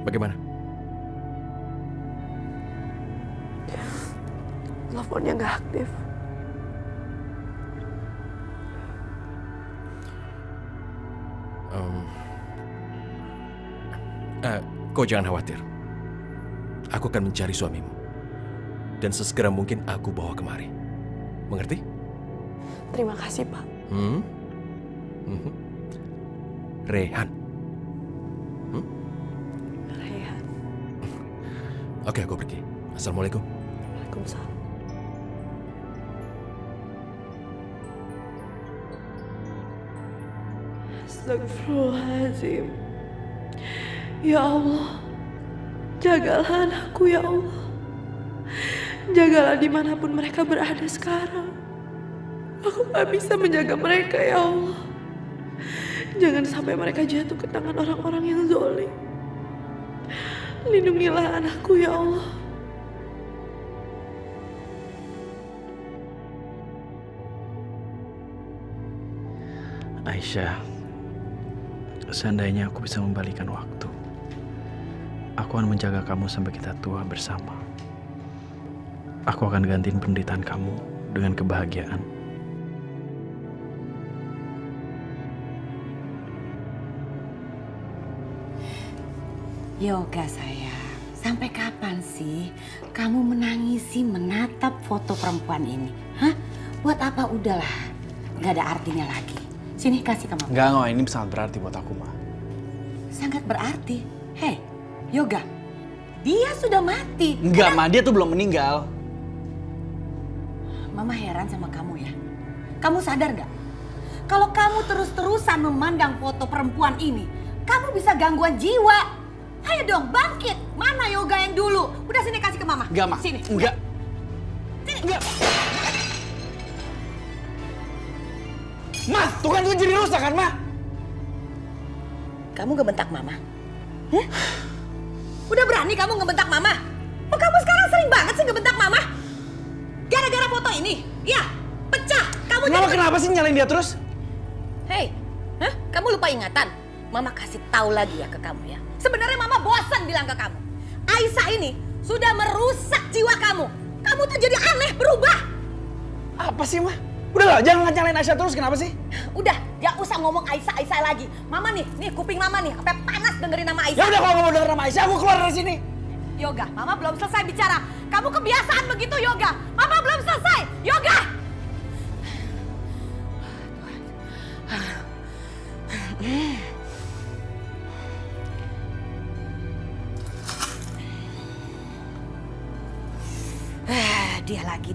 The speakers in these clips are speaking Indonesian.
Bagaimana? Teleponnya nggak aktif. Kau jangan khawatir. Aku akan mencari suamimu. Dan sesegera mungkin aku bawa kemari. Mengerti? Terima kasih, Pak. Rehan. Rehan. Oke, aku pergi. Assalamualaikum. Waalaikumsalam. Astagfirullahaladzim. Ya Allah, jagalah anakku ya Allah. Jagalah dimanapun mereka berada sekarang. Aku gak bisa menjaga mereka ya Allah. Jangan sampai mereka jatuh ke tangan orang-orang yang zalim. Lindungilah anakku ya Allah. Aisyah, seandainya aku bisa membalikan waktu, aku akan menjaga kamu sampai kita tua bersama. Aku akan gantiin penderitaan kamu dengan kebahagiaan. Yoga sayang, sampai kapan sih kamu menangisi menatap foto perempuan ini? Hah? Buat apa? Udahlah, gak ada artinya lagi. Sini kasih ke mama. Enggak, ini sangat berarti buat aku, Ma. Sangat berarti? Hei, Yoga, dia sudah mati. Enggak, Ma, dia tuh belum meninggal. Mama heran sama kamu ya. Kamu sadar gak? Kalau kamu terus-terusan memandang foto perempuan ini, kamu bisa gangguan jiwa. Ayo dong, bangkit. Mana Yoga yang dulu? Udah sini kasih ke mama. Enggak, Ma. Sini. Enggak. Sini. Enggak. Ma, tuh kan tuh jadi rusak kan, Ma? Kamu ngebentak mama? Hah? Udah berani kamu ngebentak mama? Oh, kamu sekarang sering banget sih ngebentak mama? Gara-gara foto ini? Ya, pecah. Kamu Mama kenapa sih nyalain dia terus? Hei, hah? Kamu lupa ingatan? Mama kasih tahu lagi ya ke kamu ya. Sebenarnya mama bosan bilang ke kamu. Aisyah ini sudah merusak jiwa kamu. Kamu tuh jadi aneh, berubah. Apa sih, Ma? Udahlah, jangan nyalain Aisyah terus, kenapa sih? Udah, gak usah ngomong Aisyah lagi. Mama nih kuping mama nih, sampai panas dengerin nama Aisyah. Ya udah, kalau nggak mau denger nama Aisyah, aku keluar dari sini. Yoga, mama belum selesai bicara. Kamu kebiasaan begitu, Yoga. Mama belum selesai. Yoga!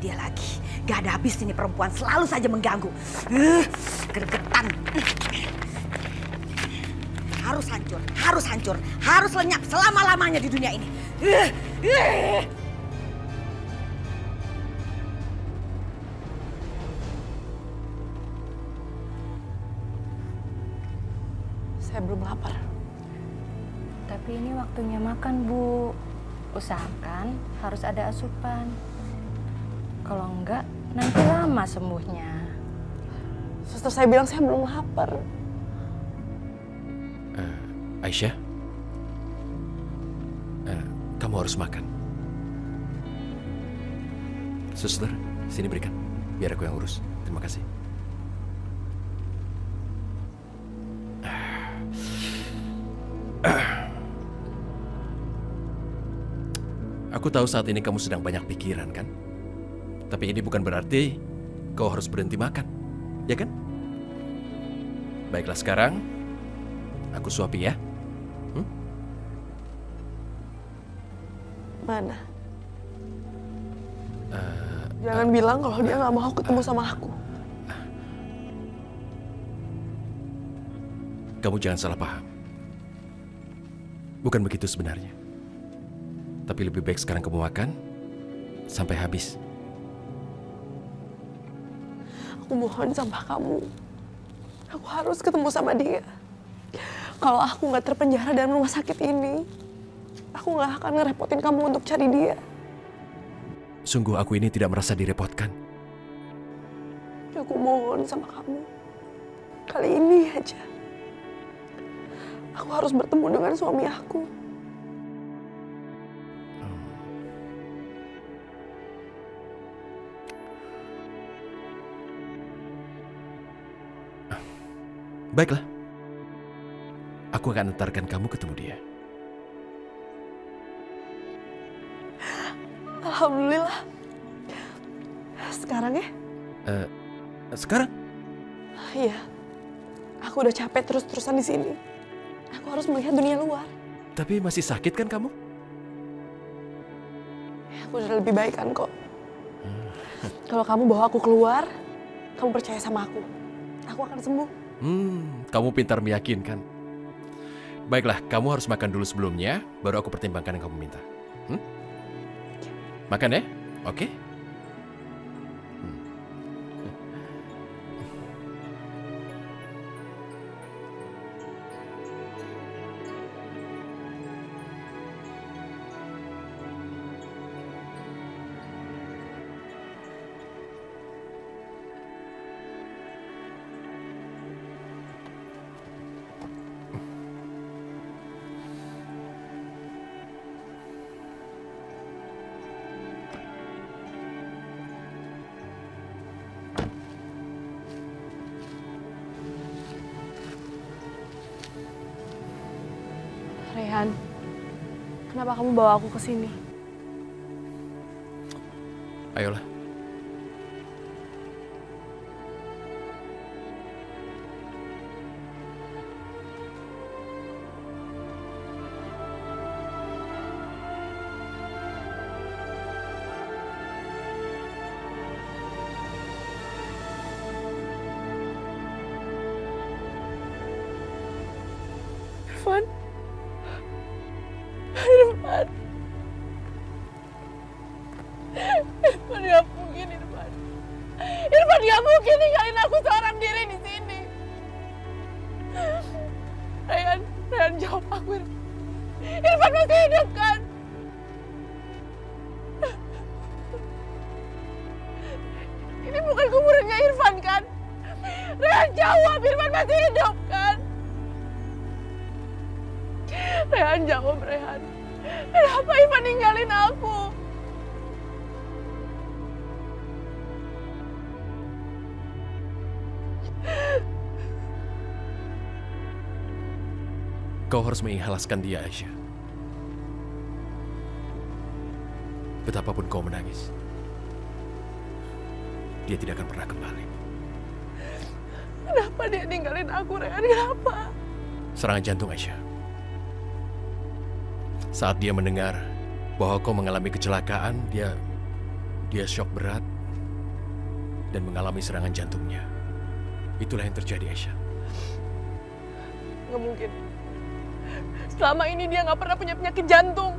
Dia lagi. Gak ada habis ini perempuan, selalu saja mengganggu. Gregetan. Harus hancur. Harus lenyap selama-lamanya di dunia ini. Saya belum lapar. Tapi ini waktunya makan, Bu. Usahakan harus ada asupan. Kalau enggak, nanti lama sembuhnya. Suster saya bilang saya belum lapar. Aisyah, kamu harus makan. Suster, sini berikan. Biar aku yang urus. Terima kasih. Aku tahu saat ini kamu sedang banyak pikiran, kan? Tapi ini bukan berarti kau harus berhenti makan, ya kan? Baiklah sekarang, aku suapi ya. Mana? Jangan bilang kalau dia nggak mau ketemu sama aku. Kamu jangan salah paham. Bukan begitu sebenarnya. Tapi lebih baik sekarang kamu makan sampai habis. Aku mohon sama kamu. Aku harus ketemu sama dia. Kalau aku nggak terpenjara dalam rumah sakit ini, aku nggak akan ngerepotin kamu untuk cari dia. Sungguh aku ini tidak merasa direpotkan. Aku mohon sama kamu. Kali ini aja. Aku harus bertemu dengan suami aku. Baiklah. Aku akan antarkan kamu ketemu dia. Alhamdulillah. Sekarang ya? Sekarang? Iya. Aku udah capek terus-terusan di sini. Aku harus melihat dunia luar. Tapi masih sakit kan kamu? Aku udah lebih baik kan kok. Kalau kamu bawa aku keluar, kamu percaya sama aku akan sembuh. Kamu pintar meyakinkan. Baiklah, kamu harus makan dulu sebelumnya, baru aku pertimbangkan yang kamu minta. Makan ya? Oke? Rehan, kenapa kamu bawa aku ke sini? Ayolah. Irfan. Irfan. Irfan gak mungkin, Irfan. Irfan gak mungkin ninggalin aku seorang diri di sini. Rehan jawab aku, Irfan. Irfan masih hidup kan? Ini bukan kuburannya Irfan kan? Rehan jawab, Irfan masih hidup kan? Rehan jawab, Rehan. Kenapa Irfan ninggalin aku? Kau harus mengikhlaskan dia, Aisyah. Betapapun kau menangis, dia tidak akan pernah kembali. Kenapa dia ninggalin aku, Rehan? Kenapa? Serangan jantung, Aisyah. Saat dia mendengar bahwa kau mengalami kecelakaan, dia syok berat dan mengalami serangan jantungnya. Itulah yang terjadi, Aisyah. Nggak mungkin. Selama ini dia nggak pernah punya penyakit jantung.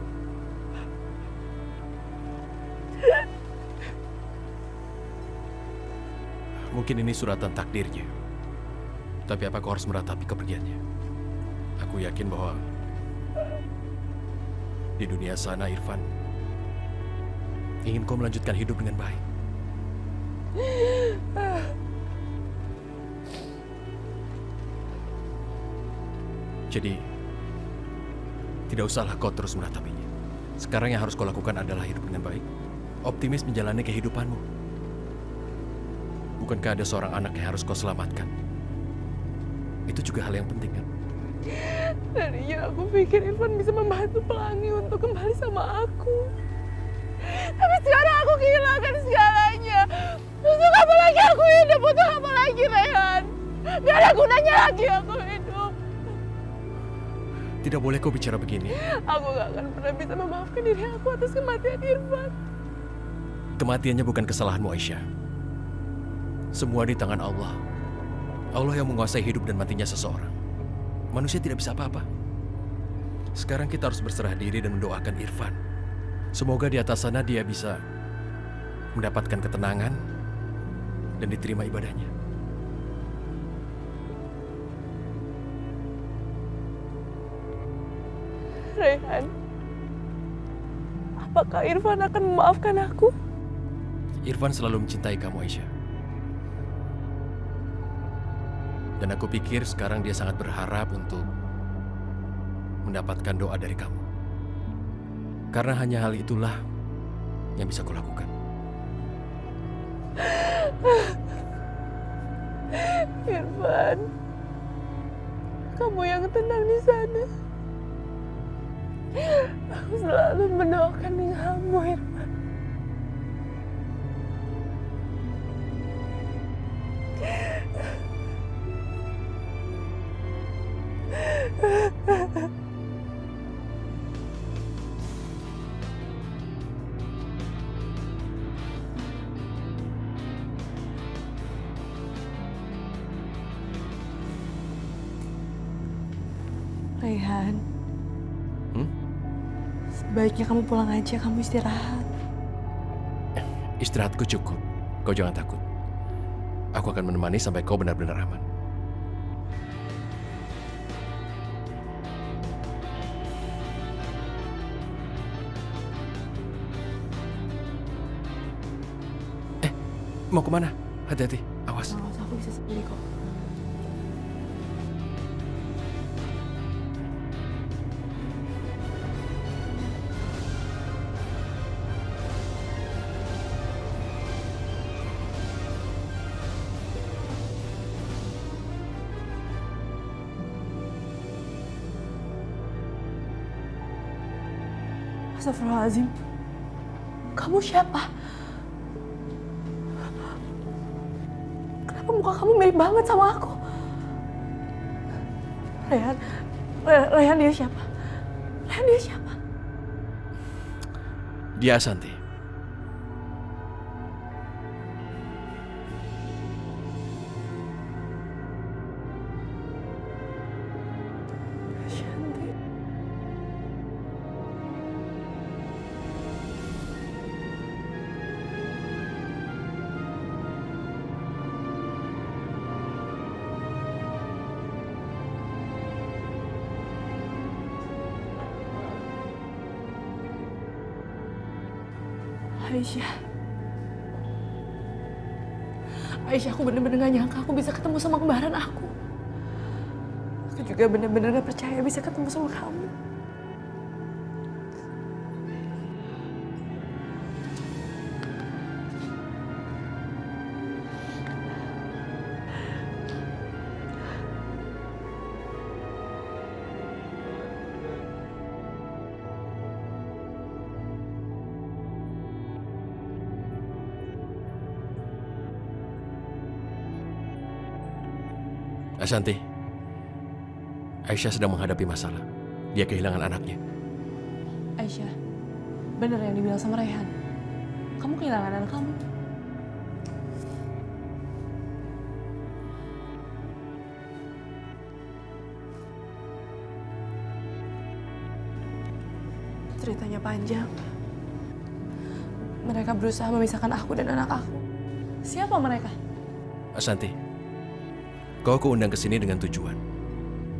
Mungkin ini suratan takdirnya. Tapi apa kau harus meratapi kepergiannya? Aku yakin bahwa di dunia sana, Irfan ingin kau melanjutkan hidup dengan baik. Jadi, tidak usahlah kau terus meratapinya. Sekarang yang harus kau lakukan adalah hidup dengan baik. Optimis menjalani kehidupanmu. Bukankah ada seorang anak yang harus kau selamatkan? Itu juga hal yang penting, kan? Tadinya aku pikir Irfan bisa membantu Pelangi untuk kembali sama aku. Tapi sekarang aku kehilangan segalanya. Untuk apa lagi aku hidup? Untuk apa lagi, Rehan? Gak ada gunanya lagi aku hidup. Tidak boleh kau bicara begini. Aku gak akan pernah bisa memaafkan diri aku atas kematian Irfan. Kematiannya bukan kesalahanmu, Aisyah. Semua di tangan Allah. Allah yang menguasai hidup dan matinya seseorang. Manusia tidak bisa apa-apa. Sekarang kita harus berserah diri dan mendoakan Irfan. Semoga di atas sana dia bisa mendapatkan ketenangan dan diterima ibadahnya. Rehan, apakah Irfan akan memaafkan aku? Irfan selalu mencintai kamu, Aisyah. Dan aku pikir sekarang dia sangat berharap untuk mendapatkan doa dari kamu. Karena hanya hal itulah yang bisa kau lakukan. Irfan, kamu yang tenang di sana. Aku selalu mendoakan kamu, Irfan. Raihan, sebaiknya kamu pulang aja, kamu istirahat. Istirahatku cukup. Kau jangan takut. Aku akan menemani sampai kau benar-benar aman. Mau kemana? Hati-hati, awas. Aku bisa sendiri kok. Astagfirullahaladzim. Kamu siapa? Kenapa muka kamu mirip banget sama aku? Raihan dia siapa? Raihan dia siapa? Dia Asanti. Shanti. Aisyah, aku bener-bener gak nyangka aku bisa ketemu sama kembaran aku. Aku juga bener-bener gak percaya bisa ketemu sama kamu. Asanti, Aisyah sedang menghadapi masalah. Dia kehilangan anaknya. Aisyah, bener yang dibilang sama Raihan. Kamu kehilangan anak kamu. Ceritanya panjang. Mereka berusaha memisahkan aku dan anak aku. Siapa mereka? Asanti, kau kuundang ke sini dengan tujuan.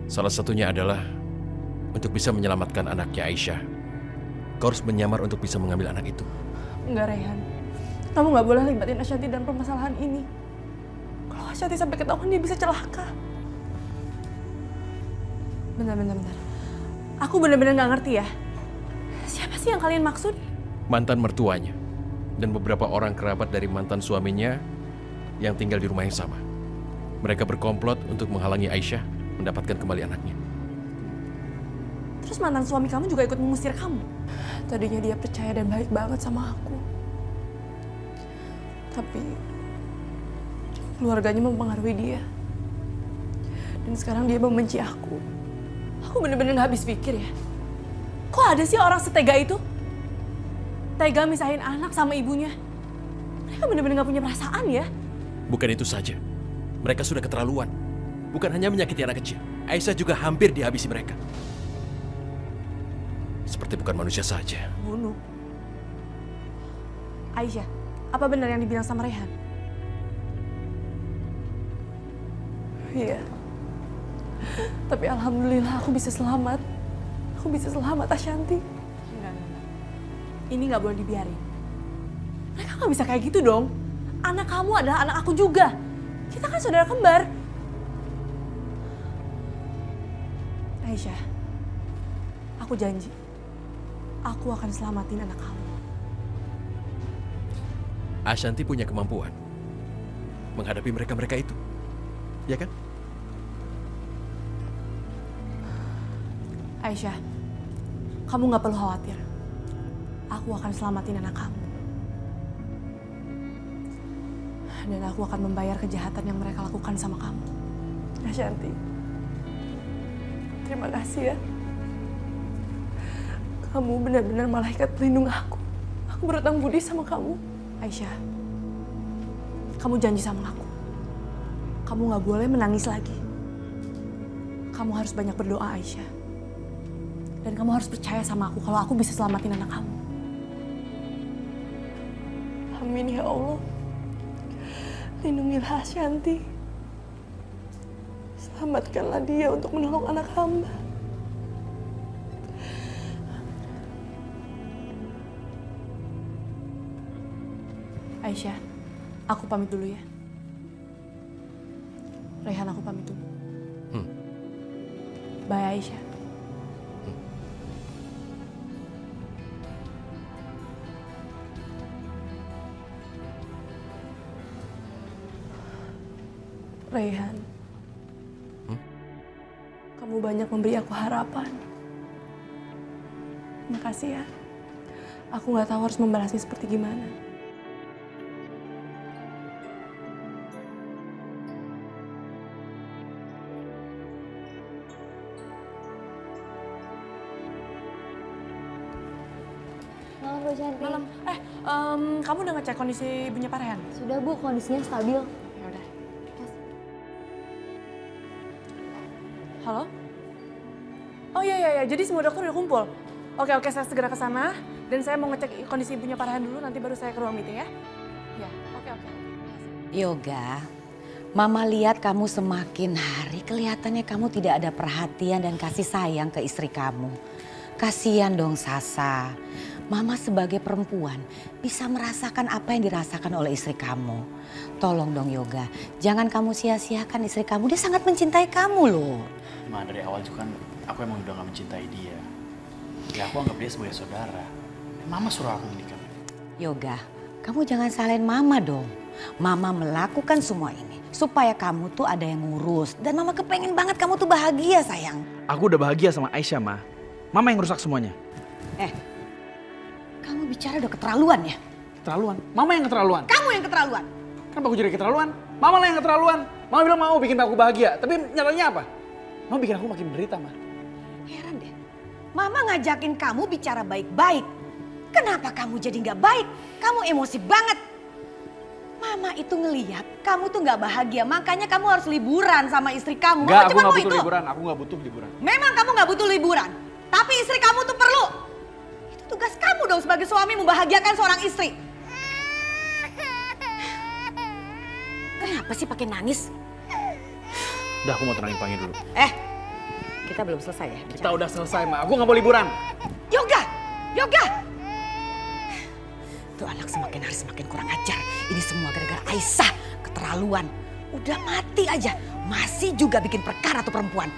Salah satunya adalah untuk bisa menyelamatkan anaknya Aisyah. Kau harus menyamar untuk bisa mengambil anak itu. Enggak, Raihan. Kamu nggak boleh libatin Ashanti dalam permasalahan ini. Kalau Ashanti sampai ketahuan, dia bisa celaka. Bentar. Aku benar-benar nggak ngerti ya. Siapa sih yang kalian maksud? Mantan mertuanya dan beberapa orang kerabat dari mantan suaminya yang tinggal di rumah yang sama. Mereka berkomplot untuk menghalangi Aisyah mendapatkan kembali anaknya. Terus mantan suami kamu juga ikut mengusir kamu? Tadinya dia percaya dan baik banget sama aku. Tapi keluarganya mempengaruhi dia. Dan sekarang dia membenci aku. Aku bener-bener gak habis pikir ya. Kok ada sih orang setega itu? Tega misahin anak sama ibunya. Mereka bener-bener gak punya perasaan ya. Bukan itu saja. Mereka sudah keterlaluan. Bukan hanya menyakiti anak kecil. Aisyah juga hampir dihabisi mereka. Seperti bukan manusia saja. Bunuh. Aisyah, apa benar yang dibilang sama Raihan? Iya. Tapi alhamdulillah aku bisa selamat. Aku bisa selamat, Ashanti. Enggak. Ini nggak boleh dibiarin. Mereka nggak bisa kayak gitu dong. Anak kamu adalah anak aku juga. Kita kan saudara kembar. Aisyah, aku janji. Aku akan selamatin anak kamu. Ashanti punya kemampuan menghadapi mereka-mereka itu. Ya kan? Aisyah, kamu gak perlu khawatir. Aku akan selamatin anak kamu. Dan aku akan membayar kejahatan yang mereka lakukan sama kamu. Ashanti, terima kasih ya. Kamu benar-benar malaikat pelindung aku. Aku berutang budi sama kamu. Aisyah, kamu janji sama aku. Kamu gak boleh menangis lagi. Kamu harus banyak berdoa, Aisyah. Dan kamu harus percaya sama aku kalau aku bisa selamatin anak kamu. Amin ya Allah. Lindungilah Ashanti. Selamatkanlah dia untuk menolong anak hamba. Aisyah, aku pamit dulu ya. Rehan, aku pamit dulu. Bye Aisyah. Raihan, kamu banyak memberi aku harapan. Makasih ya. Aku nggak tahu harus membalasnya seperti gimana. Malam Bu Shanti. Malam. Kamu udah ngecek kondisi ibunya Pak Rehan? Sudah Bu, kondisinya stabil. Ya udah. Halo? Oh iya, jadi semua dokter udah kumpul. Oke, saya segera ke sana dan saya mau ngecek kondisi ibunya Pak Rehan dulu, nanti baru saya ke ruang meeting ya. Ya, oke. Yoga, Mama lihat kamu semakin hari kelihatannya kamu tidak ada perhatian dan kasih sayang ke istri kamu. Kasihan dong Sasa. Mama sebagai perempuan bisa merasakan apa yang dirasakan oleh istri kamu. Tolong dong Yoga, jangan kamu sia-siakan istri kamu. Dia sangat mencintai kamu loh. Ma, dari awal juga kan aku emang udah gak mencintai dia. Ya aku anggap dia sebagai saudara. Mama suruh aku menikah. Yoga, kamu jangan salahin Mama dong. Mama melakukan semua ini supaya kamu tuh ada yang ngurus. Dan Mama kepengen banget kamu tuh bahagia sayang. Aku udah bahagia sama Aisyah, Ma. Mama yang rusak semuanya. Kamu bicara udah keterlaluan ya? Keterlaluan. Mama yang keterlaluan. Kamu yang keterlaluan. Kenapa aku jadi keterlaluan? Mama lah yang keterlaluan. Mama bilang mau bikin aku bahagia. Tapi nyatanya apa? Mama bikin aku makin menderita, Ma. Heran deh. Mama ngajakin kamu bicara baik-baik. Kenapa kamu jadi nggak baik? Kamu emosi banget. Mama itu ngelihat kamu tuh nggak bahagia. Makanya kamu harus liburan sama istri kamu. Enggak, Mama aku cuma gak mau butuh itu. liburan. Aku gak butuh liburan. Memang kamu nggak butuh liburan. Tapi istri kamu tuh perlu. Itu tugas kamu dong sebagai suami membahagiakan seorang istri. Kenapa sih pakai nangis? Udah, aku mau tenangin Pangi dulu. Kita belum selesai ya? Kita udah selesai, Ma. Aku gak mau liburan. Yoga! Tuh anak semakin hari semakin kurang ajar. Ini semua gara-gara Aisyah. Keterlaluan. Udah mati aja. Masih juga bikin perkara tuh perempuan.